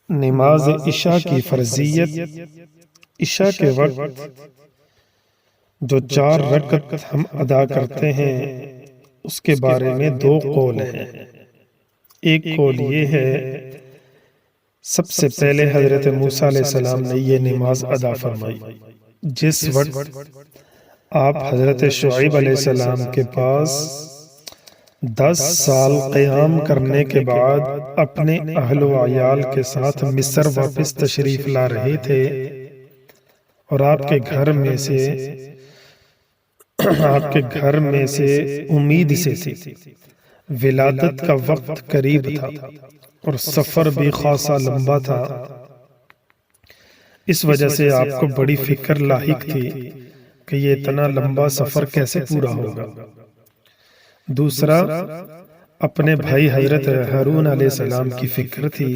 نماز عشاء کی فرضیت۔ عشاء کے وقت جو 4 رکعت ہم ادا کرتے ہیں اس کے بارے میں 2 قول ہیں۔ ایک قول یہ ہے سب سے پہلے حضرت موسیٰ علیہ السلام نے یہ نماز ادا فرمائی جس وقت آپ حضرت شعیب علیہ السلام کے پاس 10 سال قیام کرنے کے بعد اپنے اہل و عیال کے ساتھ مصر واپس تشریف لا رہے تھے، اور آپ کے گھر میں سے امید سے تھی۔ ولادت کا وقت قریب تھا اور سفر بھی خاصا لمبا تھا، اس وجہ سے آپ کو بڑی فکر لاحق تھی کہ یہ اتنا لمبا سفر کیسے پورا ہوگا۔ دوسرا، اپنے بھائی حضرت ہارون علیہ السلام کی فکر تھی۔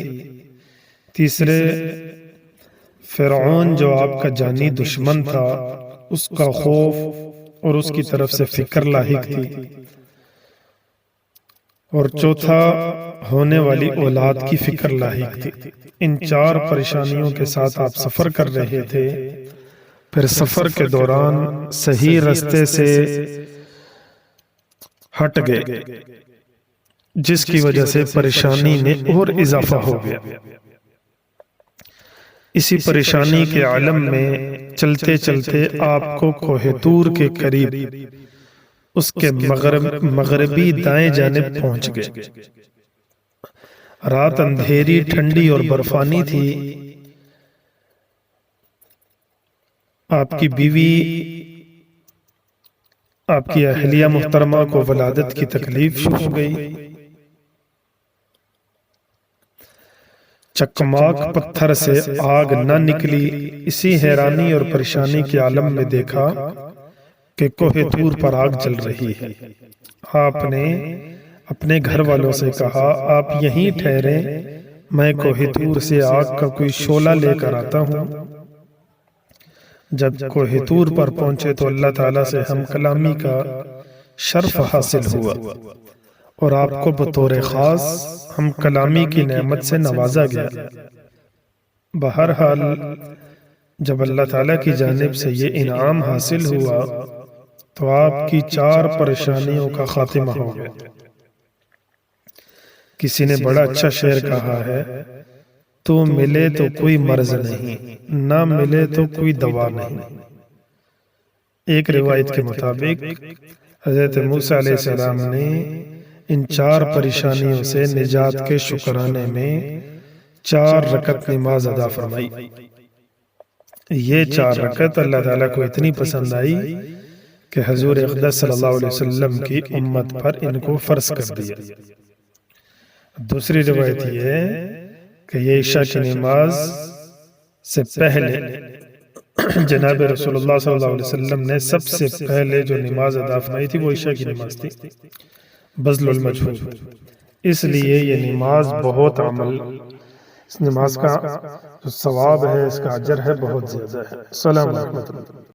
تیسرے، فرعون جو آپ کا جانی دشمن تھا اس کا خوف اور اس کی طرف سے فکر لاحق تھی۔ اور چوتھا، ہونے والی اولاد کی فکر لاحق تھی۔ ان 4 پریشانیوں کے ساتھ آپ سفر کر رہے تھے، پھر سفر کے دوران صحیح راستے سے ہٹ گئے جس کی وجہ سے پریشانی میں اور اضافہ ہو گیا۔ اسی پریشانی کے عالم میں چلتے چلتے آپ کو کوہ طور کے قریب اس کے مغربی دائیں جانب پہنچ گئے۔ رات اندھیری، ٹھنڈی اور برفانی تھی۔ آپ کی بیوی، آپ کی اہلیہ محترمہ کو ولادت کی تکلیف شروع ہو گئی۔ چکماک پتھر سے آگ نہ نکلی۔ اسی حیرانی اور پریشانی کے عالم میں دیکھا کہ کوہ طور پر آگ جل رہی ہے۔ آپ نے اپنے گھر والوں سے کہا آپ یہیں ٹھہریں، میں کوہ طور سے آگ کا کوئی شعلہ لے کر آتا ہوں۔ جب کوہ طور پر پہنچے تو اللہ تعالیٰ سے ہم کلامی کا شرف حاصل ہوا اور آپ کو بطور خاص ہم کلامی کی نعمت سے نوازا گیا۔ بہرحال جب اللہ تعالیٰ کی جانب سے یہ انعام حاصل ہوا تو آپ کی 4 پریشانیوں کا خاتمہ ہو گیا۔ کسی نے بڑا اچھا شعر کہا ہے، تو ملے تو کوئی مرض نہیں، نہ ملے تو کوئی دوا نہیں۔ ایک روایت کے مطابق حضرت موسیٰ علیہ السلام نے ان 4 پریشانیوں سے نجات کے شکرانے میں 4 رکعت نماز ادا فرمائی۔ یہ 4 رکعت اللہ تعالیٰ کو اتنی پسند آئی کہ حضور اقدس صلی اللہ علیہ وسلم کی امت پر ان کو فرض کر دیا۔ دوسری روایت یہ ہے کہ یہ عشاء کی نماز سے پہلے جناب رسول اللہ صلی اللہ علیہ وسلم نے سب سے پہلے جو نماز ادا فرمائی تھی وہ عشاء کی نماز تھی، بذل المجہود۔ اس لیے یہ نماز بہت عمل، اس نماز کا جو ثواب ہے، اس کا اجر ہے، بہت زیادہ ہے۔ السلام علیکم۔